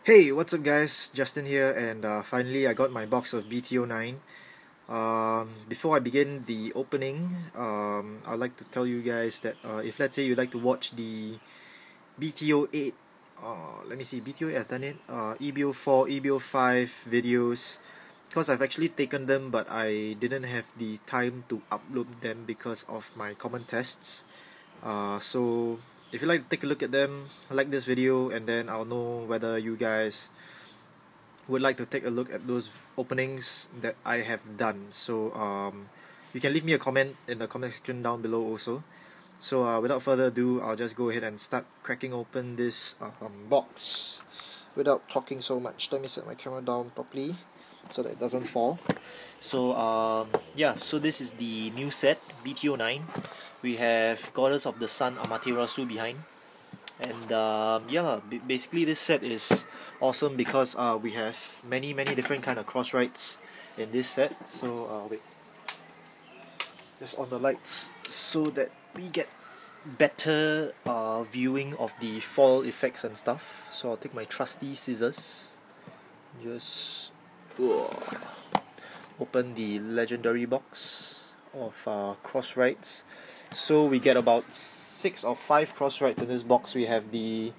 Hey, what's up guys? Justin here, and finally I got my box of BT09. Before I begin the opening, I'd like to tell you guys that if let's say you'd like to watch the BT08, let me see, BT08 I've done it, EBO4, EBO5 videos, because I've actually taken them but I didn't have the time to upload them because of my common tests. So if you'd like to take a look at them, like this video, and then I'll know whether you guys would like to take a look at those openings that I have done. So you can leave me a comment in the comment section down below also. So without further ado, I'll just go ahead and start cracking open this box without talking so much. Let me set my camera down properly so that it doesn't fall. So yeah, so this is the new set, BT09. We have Goddess of the Sun Amaterasu behind, and yeah, basically this set is awesome because we have many different kind of cross rights in this set. So wait, just on the lights so that we get better viewing of the fall effects and stuff. So I'll take my trusty scissors, just open the legendary box of cross rights. So we get about 6 or 5 cross rights in this box. We have the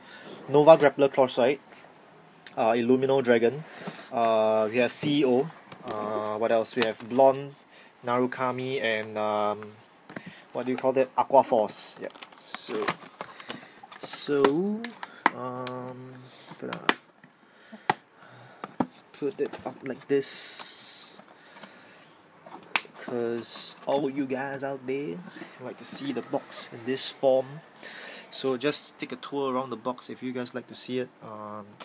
Nova Grappler cross right, Illumino Dragon, we have CEO, what else? We have Blonde, Narukami, and what do you call that? Aqua Force. Yeah. So gonna put it up like this, because all you guys out there like to see the box in this form. So just take a tour around the box if you guys like to see it.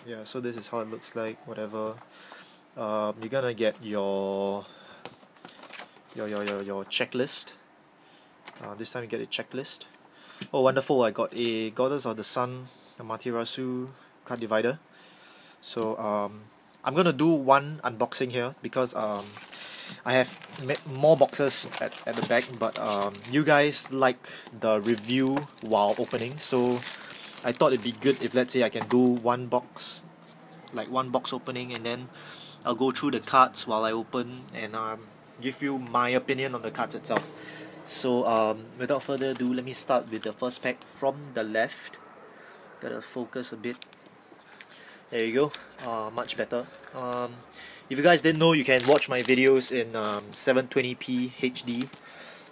Yeah, so this is how it looks like. Whatever. You're gonna get your checklist. This time you get a checklist. Oh, wonderful! I got a Goddess of the Sun Amaterasu card divider. So I'm gonna do one unboxing here because I have more boxes at the back, but you guys like the review while opening, so I thought it'd be good if let's say I can do one box opening, and then I'll go through the cards while I open and give you my opinion on the cards itself. So without further ado, let me start with the first pack from the left. Gotta focus a bit. There you go, much better. If you guys didn't know, you can watch my videos in 720p HD.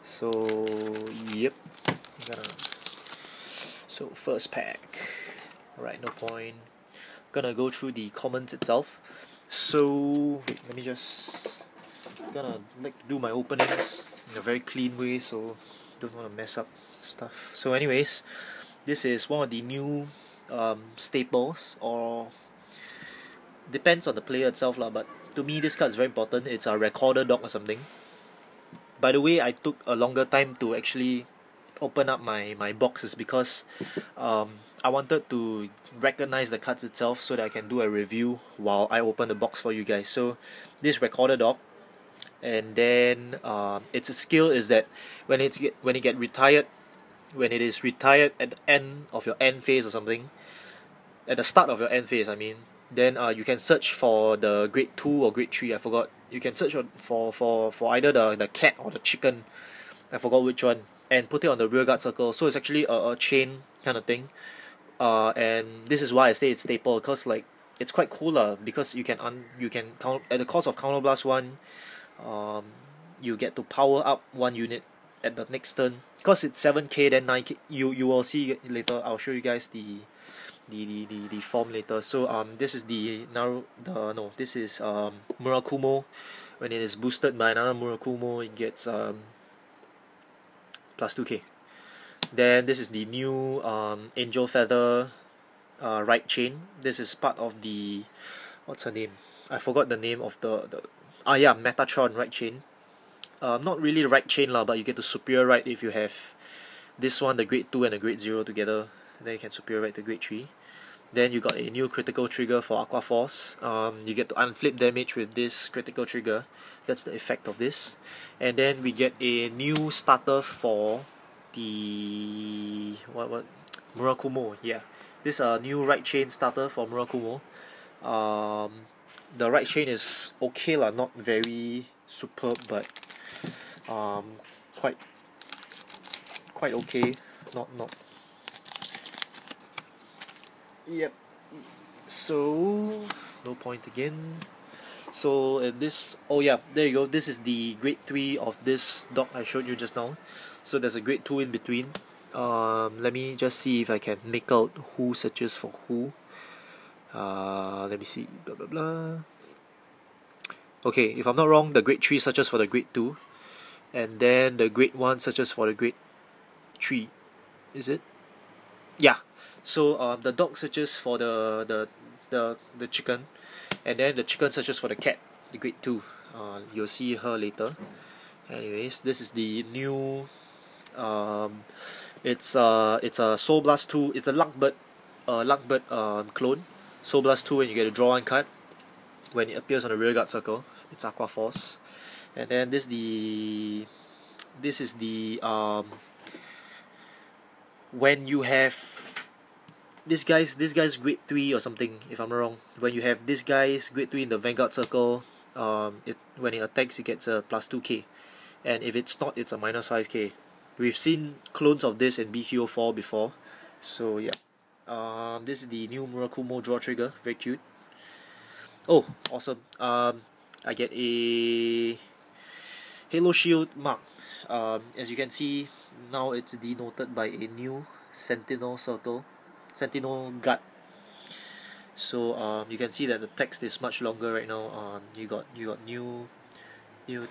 So yep. So first pack. Alright, no point. Gonna go through the comments itself. So wait, let me just gonna like to do my openings in a very clean way, so don't want to mess up stuff. So anyways, this is one of the new staples, or depends on the player itself lah, but to me this card is very important. It's a recorder dog or something. By the way, I took a longer time to actually open up my boxes because I wanted to recognize the cards itself so that I can do a review while I open the box for you guys. So this recorder dog, and then its a skill is that when it is retired at the end of your end phase or something, at the start of your end phase I mean, then you can search for the grade 2 or grade 3, I forgot. You can search for either the cat or the chicken, I forgot which one, and put it on the rear guard circle. So it's actually a chain kind of thing, and this is why I say it's staple, because like it's quite cool because you can count at the cost of counterblast 1. You get to power up 1 unit at the next turn. Because it's 7k, then 9k. You will see later. I'll show you guys the form later. So this is this is Murakumo. When it is boosted by another Murakumo, it gets plus 2k. Then this is the new Angel Feather right chain. This is part of the, what's her name? I forgot the name of the yeah, Metatron right chain. Not really the right chain lah, but you get to superior right if you have this one, the grade 2 and the grade 0 together. Then you can superior right to grade 3. Then you got a new critical trigger for Aqua Force. You get to unflip damage with this critical trigger. That's the effect of this. And then we get a new starter for the what Murakumo. Yeah, this new right chain starter for Murakumo. The right chain is okay lah, not very superb, but quite okay. Not. Yep. So no point again. So this, oh yeah, there you go. This is the grade 3 of this dock I showed you just now. So there's a grade 2 in between. Let me just see if I can make out who searches for who. Let me see. Blah blah blah. Okay, if I'm not wrong, the grade 3 searches for the grade 2, and then the grade 1 searches for the grade 3. Is it? Yeah. So the dog searches for the chicken, and then the chicken searches for the cat, the grade 2. You'll see her later. Anyways, this is the new. It's a Soul Blast 2. It's a Luckbird clone. Soul Blast 2, and you get to draw one card when it appears on the rearguard circle. It's Aqua Force, and then this is the when you have this guy's grade 3 or something, if I'm not wrong. When you have this guy's grade 3 in the Vanguard circle, when it attacks, it gets a plus 2k, and if it's not, it's a minus 5k. We've seen clones of this in BT04 before, so yeah. This is the new Murakumo draw trigger, very cute. Oh, awesome. I get a Halo Shield mark. As you can see, now it's denoted by a new Sentinel Guard. So you can see that the text is much longer right now. You got new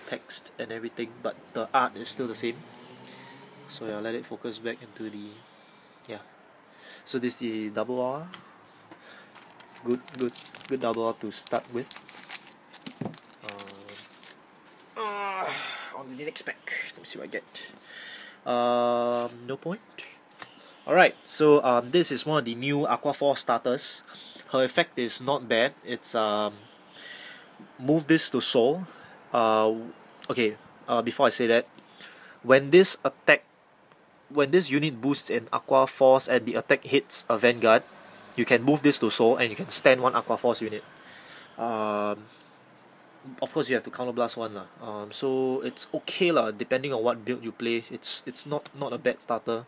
text and everything, but the art is still the same. So yeah, let it focus back into the, yeah. So this is the double R. Good double R to start with. On the next pack, let me see what I get. No point. Alright, so this is one of the new Aqua Force starters. Her effect is not bad. It's move this to Soul. Before I say that, when this unit boosts in Aqua Force and the attack hits a Vanguard, you can move this to Soul and you can stand one Aqua Force unit. Of course, you have to counterblast one lah. So it's okay lah, depending on what build you play. It's not a bad starter.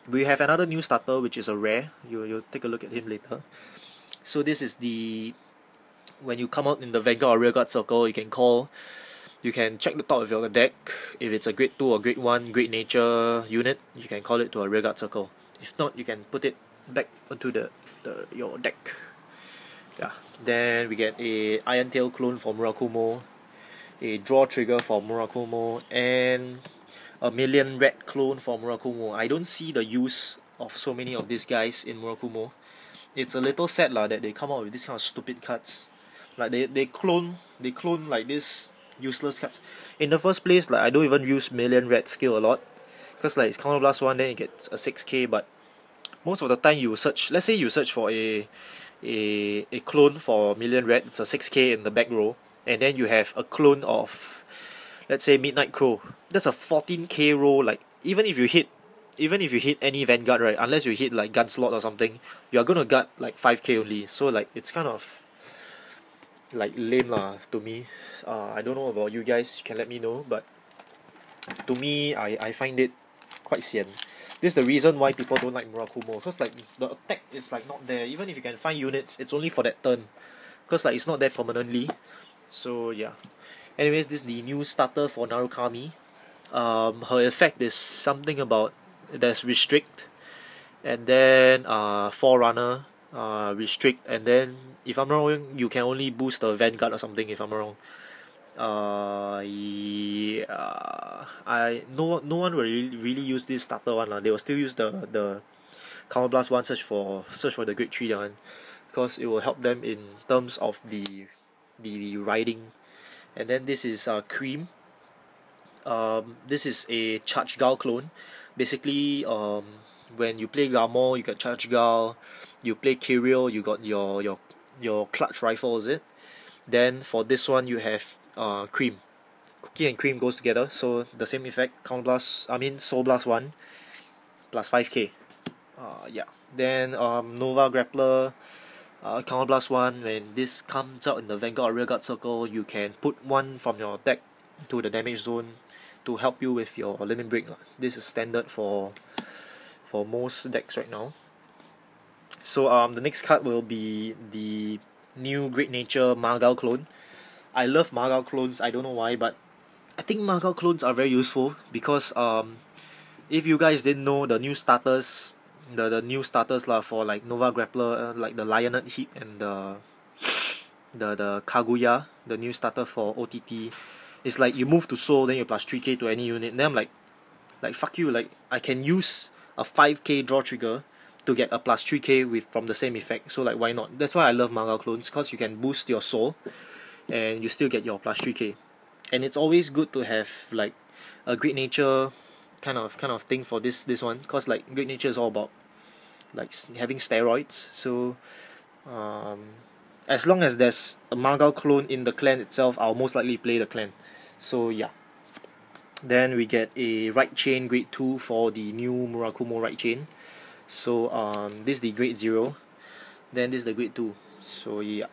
We have another new starter which is a rare. You'll take a look at him later. So this is the, when you come out in the Vanguard or Rearguard circle, you can check the top of your deck. If it's a grade 2 or grade 1 great nature unit, you can call it to a Rearguard circle. If not, you can put it back onto your deck. Yeah. Then we get a Iron Tail clone for Murakumo, a draw trigger for Murakumo, and a Million Red clone for Murakumo. I don't see the use of so many of these guys in Murakumo. It's a little sad lah that they come out with this kind of stupid cards. Like they clone like this useless cards. In the first place, like I don't even use Million Red skill a lot, because like it's counterblast 1, then it gets a 6k, but most of the time you search, let's say you search for a clone for Million Red, it's a 6k in the back row, and then you have a clone of, let's say, Midnight Crow. That's a 14k row. Like even if you hit any Vanguard, right, unless you hit like Gunslot or something, you are gonna gut like 5k only. So like it's kind of like lame lah to me. I don't know about you guys, you can let me know, but to me, I find it quite sian. This is the reason why people don't like Murakumo, because like the attack is like not there. Even if you can find units, it's only for that turn, because like it's not there permanently. So yeah. Anyways, this is the new starter for Narukami. Her effect is something about, there's restrict, and then Forerunner, restrict, and then if I'm not wrong, you can only boost the Vanguard or something, if I'm not wrong. No one will really use this starter one lah. They will still use the counterblast one, search for the grade 3 one, because it will help them in terms of the riding. And then this is Cream. This is a Charge Gal clone. Basically, when you play Gamor, you got Charge Gal. You play Kirill, you got your clutch rifle, is it? Then for this one, you have Cream. Cookie and Cream goes together, so the same effect. Soul Blast 1 plus 5k. Yeah. Then Nova Grappler. Counterblast 1, when this comes out in the Vanguard or Rearguard circle, you can put one from your deck to the damage zone to help you with your limit break. This is standard for most decks right now. So the next card will be the new Great Nature Margal clone. I love Margal clones, I don't know why, but I think Margal clones are very useful because if you guys didn't know, the new starters, the new starters for like Nova Grappler, like the Lionheart Heat and the Kaguya, the new starter for OTT, it's like you move to Soul, then you plus 3k to any unit. Then I'm like fuck you, like I can use a 5k draw trigger to get a plus 3k from the same effect. So like why not? That's why I love Margal clones, because you can boost your Soul and you still get your plus 3k. And it's always good to have like a Great Nature kind of thing for this one, because like Great Nature is all about like having steroids. So as long as there's a Margal clone in the clan itself, I'll most likely play the clan. So yeah. Then we get a right chain grade 2 for the new Murakumo right chain. So this is the grade 0, then this is the grade 2. So yeah.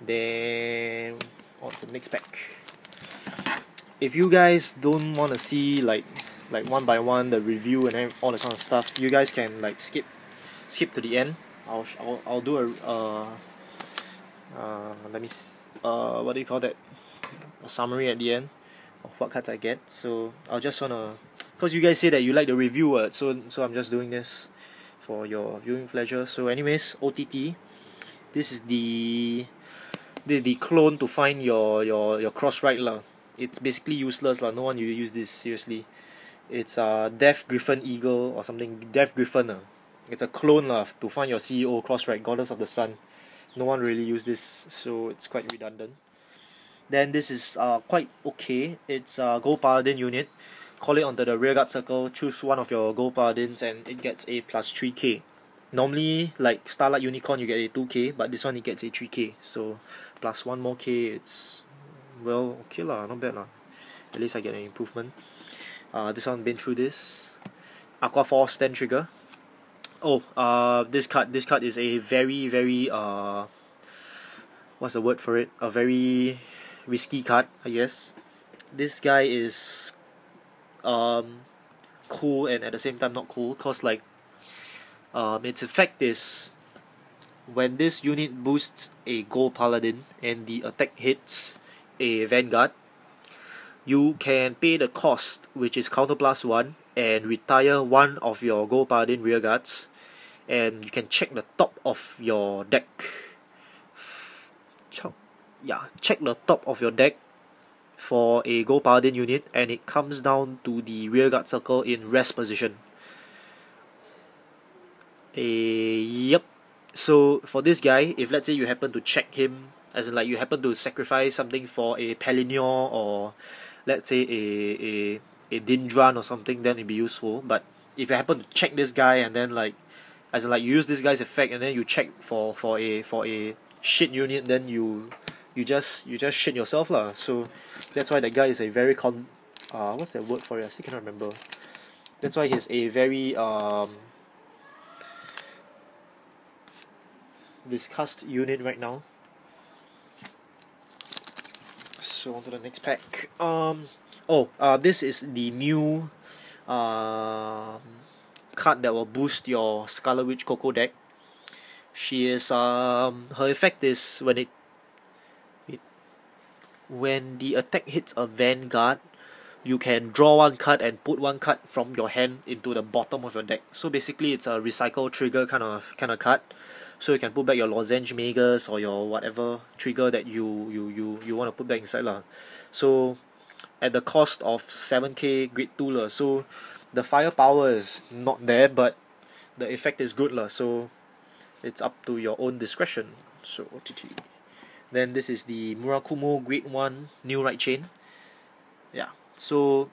Then on to the next pack. If you guys don't want to see like one by one the review and all the kind of stuff, you guys can like skip to the end. I'll do a what do you call that? A summary at the end of what cards I get. So I'll just wanna, because you guys say that you like the review, so I'm just doing this for your viewing pleasure. So anyways, OTT. This is the clone to find your cross right lah. It's basically useless lah. No one will use this seriously. It's Death Griffin Eagle or something. Death Griffin It's a clone lah to find your CEO cross right, Goddess of the Sun. No one really use this, so it's quite redundant. Then this is quite okay. It's a Gold Paladin unit. Call it onto the rearguard circle. Choose one of your Gold Paladins and it gets a plus 3k. Normally, like Starlight Unicorn, you get a 2k, but this one it gets a 3k. So plus one more k, it's well okay lah, not bad lah. At least I get an improvement. This one been through this. Aqua Force Stand Trigger. Oh, this card is a very what's the word for it? A very risky card, I guess. This guy is cool and at the same time not cool, cause like its effect is when this unit boosts a Gold Paladin and the attack hits a Vanguard, you can pay the cost, which is Counterblast 1, and retire one of your Gold Paladin rearguards, and you can check the top of your deck. Check the top of your deck for a Gold Paladin unit, and it comes down to the rearguard circle in rest position. Yep. So for this guy, if let's say you happen to check him, as in like you happen to sacrifice something for a Pelinior or let's say a Dindran or something, then it'd be useful. But if you happen to check this guy and then like, as in like you use this guy's effect and then you check for a shit unit, then you just shit yourself lah. So that's why that guy is a very what's that word for it? I still cannot remember. That's why he's a very discussed unit right now. So on to the next pack. This is the new card that will boost your Scarlet Witch Coco deck. She is her effect is when the attack hits a Vanguard, you can draw one card and put one card from your hand into the bottom of your deck. So basically it's a recycle trigger kind of card. So you can put back your Lozenge Magus or your whatever trigger that you want to put back inside lah. So at the cost of 7k grade 2 lah. So the firepower is not there, but the effect is good lah. So it's up to your own discretion. So OTT. Then this is the Murakumo grade 1 new right chain. Yeah. So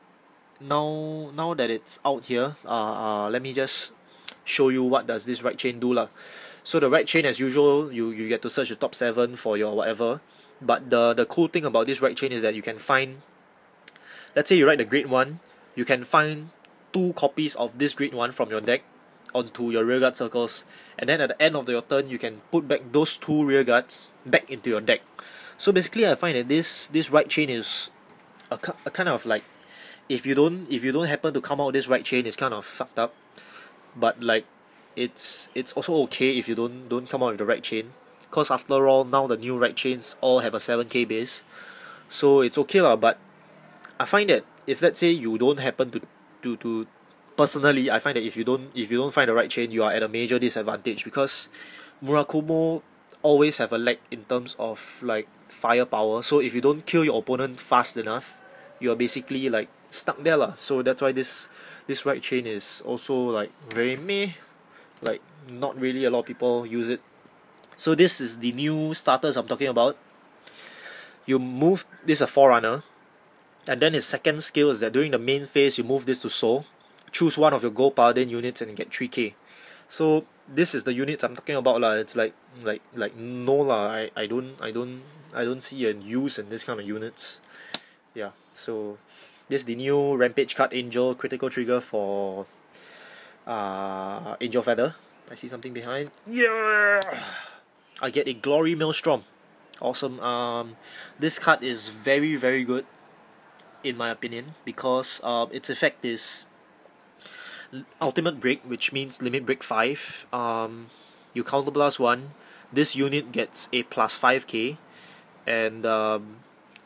now that it's out here, let me just show you what does this right chain do lah. So the right chain, as usual, you get to search the top 7 for your whatever. But the cool thing about this right chain is that you can find, let's say you write the grade 1, you can find 2 copies of this grade 1 from your deck, onto your rearguard circles, and then at the end of your turn you can put back those 2 rearguards back into your deck. So basically I find that this right chain is a kind of like, if you don't happen to come out with this right chain, it's kind of fucked up. But like, it's also okay if you don't come out with the right chain, because after all now the new right chains all have a 7k base, so it's okay lah. But I find that if let's say you don't happen to personally, I find that if you don't find the right chain, you are at a major disadvantage, because Murakumo always have a lag in terms of like firepower. So if you don't kill your opponent fast enough, you are basically like stuck there lah. So that's why this right chain is also like very meh, like not really a lot of people use it. So this is the new starters I'm talking about. You move this a forerunner, and then his second skill is that during the main phase you move this to Soul, choose one of your gold paladin units and get 3k. So this is the units I'm talking about lah. It's like no lah, I don't see a use in this kind of units. Yeah, so this is the new Rampage card, Angel, critical trigger for Angel Feather. I see something behind. Yeah! I get a Glory Maelstrom. Awesome. This card is very, very good in my opinion, because its effect is Ultimate Break, which means Limit Break 5. You counterblast 1. This unit gets a plus 5k, and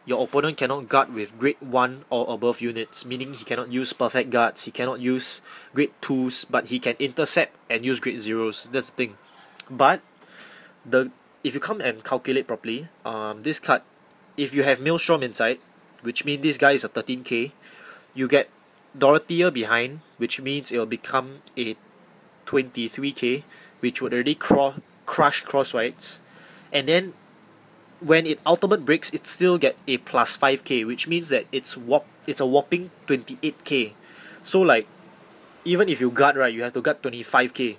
your opponent cannot guard with grade 1 or above units, meaning he cannot use perfect guards, he cannot use grade 2s, but he can intercept and use grade 0s. That's the thing. But if you come and calculate properly, this card, if you have Maelstrom inside, which means this guy is a 13k, you get Dorothea behind, which means it will become a 23k, which would already crush Crossrides, and then when it ultimate breaks, it still get a plus 5k, which means that it's a whopping 28k. So like, even if you guard, right, you have to guard 25k.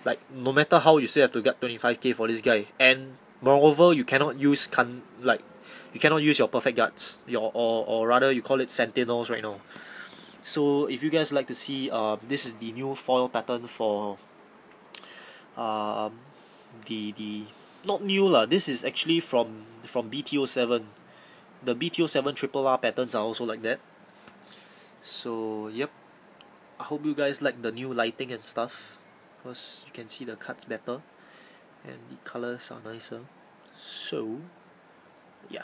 Like, no matter how, you still have to guard 25k for this guy. And moreover, you cannot use your perfect guards, or rather you call it sentinels right now. So if you guys like to see, this is the new foil pattern for the not new lah. This is actually from BT07. The BT07 RRR patterns are also like that. So yep, I hope you guys like the new lighting and stuff, because you can see the cuts better and the colors are nicer. So yeah,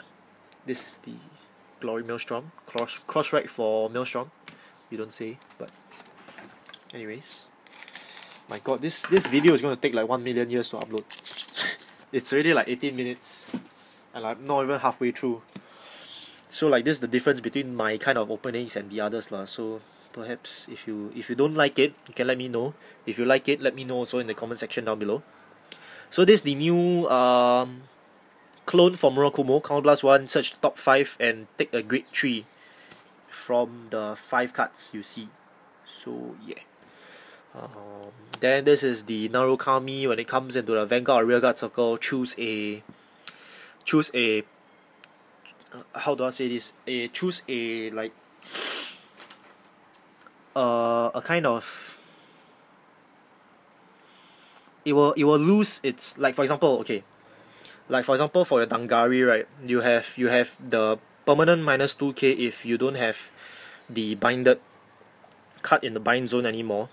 this is the Glory Maelstrom, cross-right for Maelstrom. You don't say, but anyways, my god, this video is going to take like 1 million years to upload. It's already like 18 minutes and I'm not even halfway through. So like, this is the difference between my kind of openings and the others lah. So perhaps if you don't like it, you can let me know. If you like it, let me know also in the comment section down below. So this is the new clone for Murakumo. Counterblast 1, search the top 5 and take a grade 3 from the 5 cards you see. So yeah. Then this is the Narukami. When it comes into the Vanguard or Rearguard circle, choose a how do I say this? Choose a like a kind of, it will lose its, like for example, okay, like for example for your Dangari, right, you have the permanent minus 2k if you don't have the binded card in the bind zone anymore.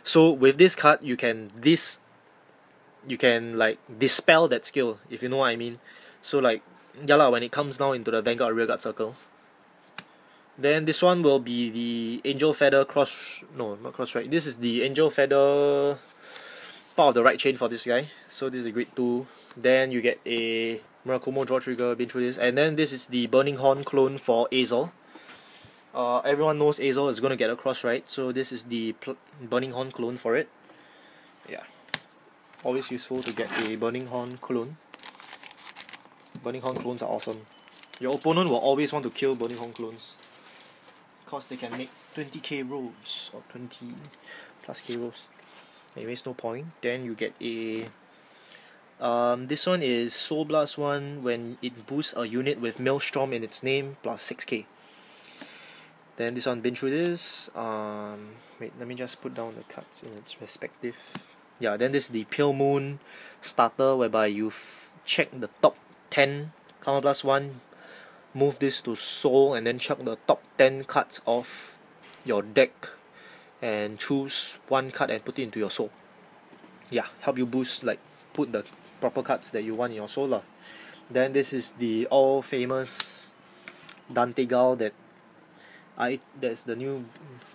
So with this card you can like dispel that skill, if you know what I mean. So like, yeah lah, when it comes down into the Vanguard or Rearguard circle. Then this one will be the Angel Feather right. This is the Angel Feather part of the right chain for this guy. So this is a grade 2. Then you get a Murakumo draw trigger, been through this. And then this is the Burning Horn clone for Azel. Everyone knows Azel is going to get a cross, right? So this is the Burning Horn clone for it. Yeah, always useful to get a Burning Horn clone. Burning Horn clones are awesome. Your opponent will always want to kill Burning Horn clones, because they can make 20k rolls or 20 plus k rolls. Anyways, no point. Then you get a this one is Soul Blast 1. When it boosts a unit with Maelstrom in its name, plus 6k. Then this one, been through this. Wait, let me just put down the cards in its respective. Yeah, then this is the Pale Moon starter, whereby you check the top 10 counter plus 1, move this to soul, and then chuck the top 10 cards of your deck and choose one card and put it into your soul. Yeah, help you boost, like put the proper cards that you want in your soul lah. Then this is the all famous Dante Gal that's the new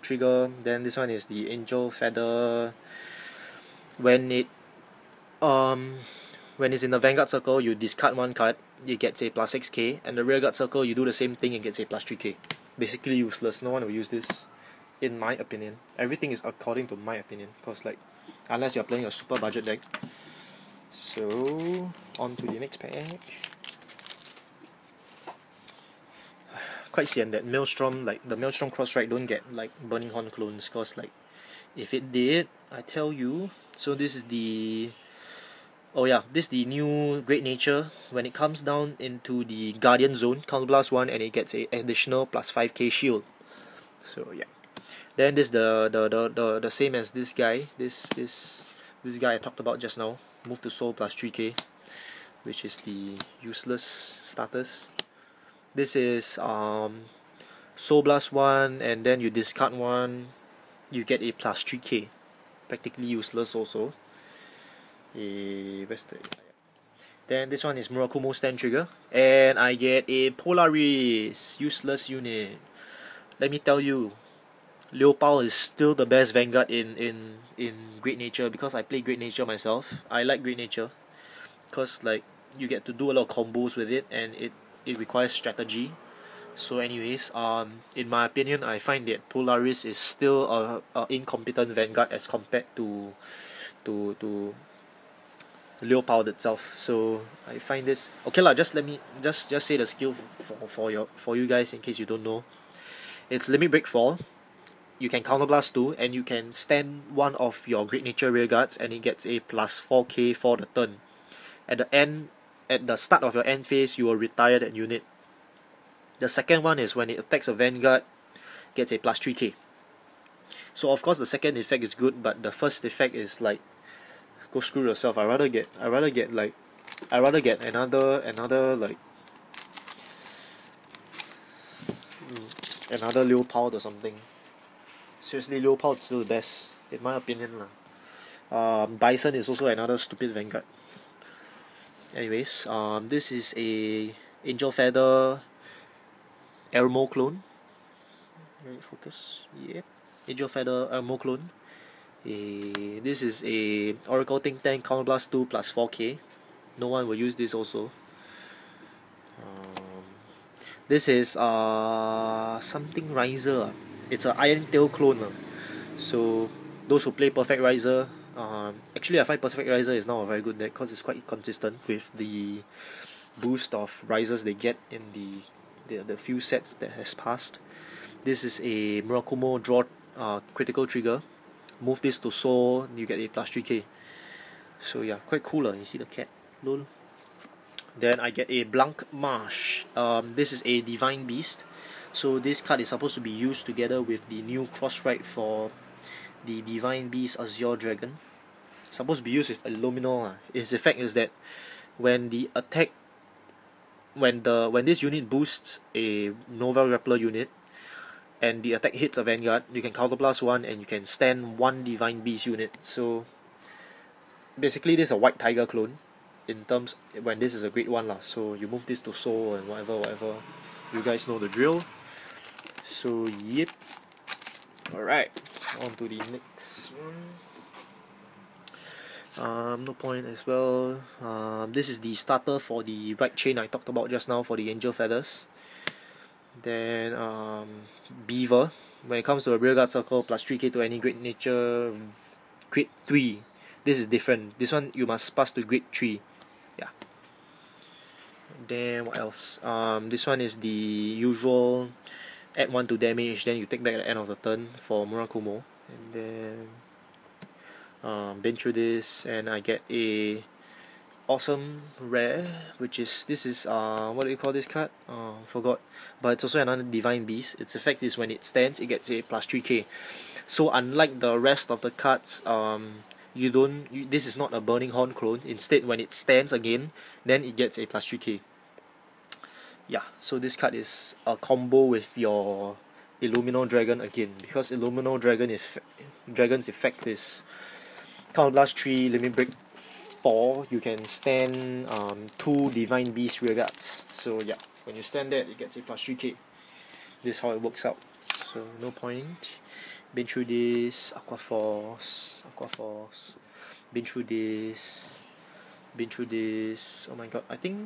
trigger. Then this one is the Angel Feather. When it's in the Vanguard circle, you discard one card, it gets a plus 6k, and the Rearguard circle you do the same thing and gets a plus 3k. Basically useless, no one will use this, in my opinion. Everything is according to my opinion, because like, unless you're playing a super budget deck. So, on to the next pack. Quite sian that Maelstrom, like the Maelstrom Crossride don't get like Burning Horn clones, cause like, if it did, I tell you. So this is the, oh yeah, this is the new Great Nature. When it comes down into the Guardian Zone, counterblast 1, and it gets a additional plus 5k shield. So yeah. Then this the same as this guy. This guy I talked about just now. Move to soul plus 3k, which is the useless starters. This is soul blast 1, and then you discard 1, you get a plus 3k. Practically useless also. Where's the... Then this one is Murakumo stand trigger, and I get a Polaris useless unit. Let me tell you, Liu Pao is still the best Vanguard in Great Nature, because I play Great Nature myself. I like Great Nature because like you get to do a lot of combos with it, and it requires strategy. So anyways, in my opinion, I find that Polaris is still a incompetent Vanguard as compared to Liu Pao itself. So I find this okay lah. Just let me just say the skill for you guys in case you don't know. It's Limit Break 4. You can counterblast 2, and you can stand one of your Great Nature Rearguards, and it gets a plus 4k for the turn. At the start of your end phase, you will retire that unit. The second one is when it attacks a Vanguard, gets a plus 3k. So of course the second effect is good, but the first effect is like, go screw yourself. I rather get another like another Liu Pao or something. Seriously, Liu Pao is still the best, in my opinion lah. Bison is also another stupid Vanguard. Anyways, this is a Angel Feather Airmo clone. Right, focus. Yep. Angel Feather Airmo clone. This is a Oracle Think Tank Counterblast 2 plus 4k. No one will use this also. This is something Riser. It's an Iron Tail clone. So those who play Perfect Riser, actually I find Perfect Riser is now a very good deck because it's quite consistent with the boost of Risers they get in the few sets that has passed. This is a Murakumo draw critical trigger. Move this to soul, you get a plus 3k. So yeah, quite cool. You see the cat? Lol. Then I get a Blanc Marsh. This is a Divine Beast. So this card is supposed to be used together with the new Crossride for the Divine Beast Azure Dragon. Supposed to be used with Illumino. Its effect is that when the attack, when this unit boosts a Nova Grappler unit, and the attack hits a Vanguard, you can counterblast 1, and you can stand one Divine Beast unit. So basically this is a White Tiger clone in terms when this is a great one lah. So you move this to soul and whatever. You guys know the drill. So yep. Alright, on to the next one. No point as well. This is the starter for the right chain I talked about just now for the Angel Feathers. Then Beaver. When it comes to a Rearguard circle, plus 3k to any Great Nature Grade 3. This is different. This one you must pass to Grade 3. Yeah. Then what else? This one is the usual add 1 to damage, then you take back at the end of the turn for Murakumo. And then been through this, and I get a awesome rare, which is this is what do you call this card? Forgot. But it's also another Divine Beast. Its effect is when it stands, it gets a plus 3k. So unlike the rest of the cards, this is not a Burning Horn clone. Instead, when it stands again, then it gets a plus 3k. Yeah, so this card is a combo with your Illumino Dragon again, because Illumino Dragon's effect is Counterblast 3, Limit Break 4, you can stand 2 Divine Beast Rearguards. So yeah, when you stand that, it gets a plus 3k. This is how it works out. So no point. Been through this, Aqua Force, been through this, oh my god, I think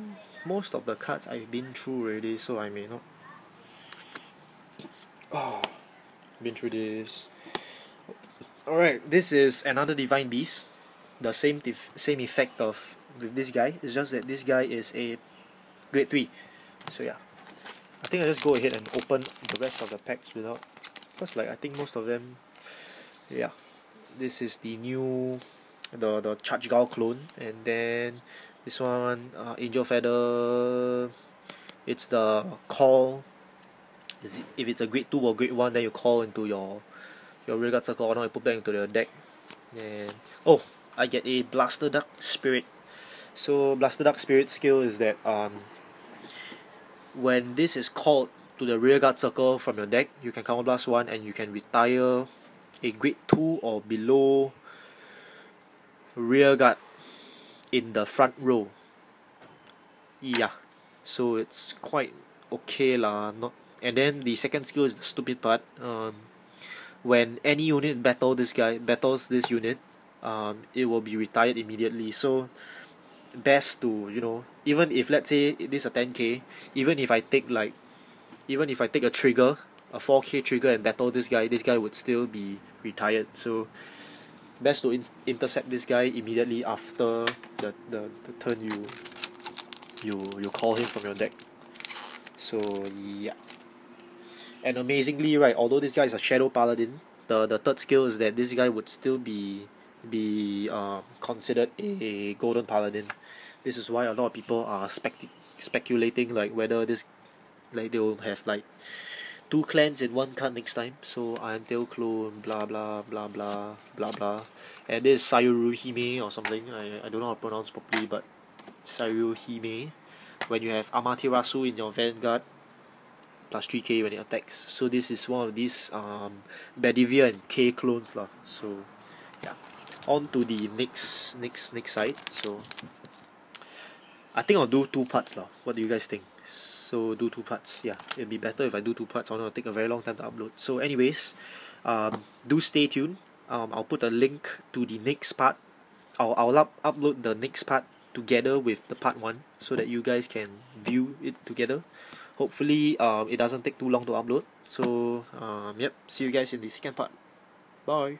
most of the cards I've been through already, so I may not. Oh, been through this. Alright, this is another Divine Beast. The same effect of with this guy. It's just that this guy is a grade 3. So yeah, I think I just go ahead and open the rest of the packs without, because like I think most of them, yeah. This is the new the Charge Gao clone, and then this one Angel Feather. It's the call. If it's a grade 2 or grade 1, then you call into your rearguard circle, or not you put back into your deck. And oh, I get a Blaster Duck Spirit. So Blaster Duck Spirit skill is that when this is called to the rearguard circle from your deck, you can counterblast 1 and you can retire a grade 2 or below rearguard in the front row. Yeah, so it's quite okay lah. And then the second skill is the stupid part. When any unit battles this unit, it will be retired immediately. So best to, even if let's say this is a 10k, even if I take a trigger, a 4k trigger, and battle this guy would still be retired. So best to intercept this guy immediately after the turn you call him from your deck. So yeah. And amazingly, right, although this guy is a Shadow Paladin, the third skill is that this guy would still be considered a Golden Paladin. This is why a lot of people are speculating like whether they will have like 2 clans in 1 card next time. So I am Tail Clone, blah blah blah blah blah blah. And this is Sayuruhime or something. I don't know how to pronounce properly, but Sayuruhime. When you have Amaterasu in your Vanguard, plus 3k when it attacks. So this is one of these Bedivere and K clones lah. So yeah, on to the next side. So I think I'll do 2 parts lah. What do you guys think? So do 2 parts. Yeah, it'd be better if I do 2 parts. I know it'll take a very long time to upload. So anyways, do stay tuned. I'll put a link to the next part. I'll upload the next part together with the part 1 so that you guys can view it together. Hopefully it doesn't take too long to upload. So yep, see you guys in the second part. Bye.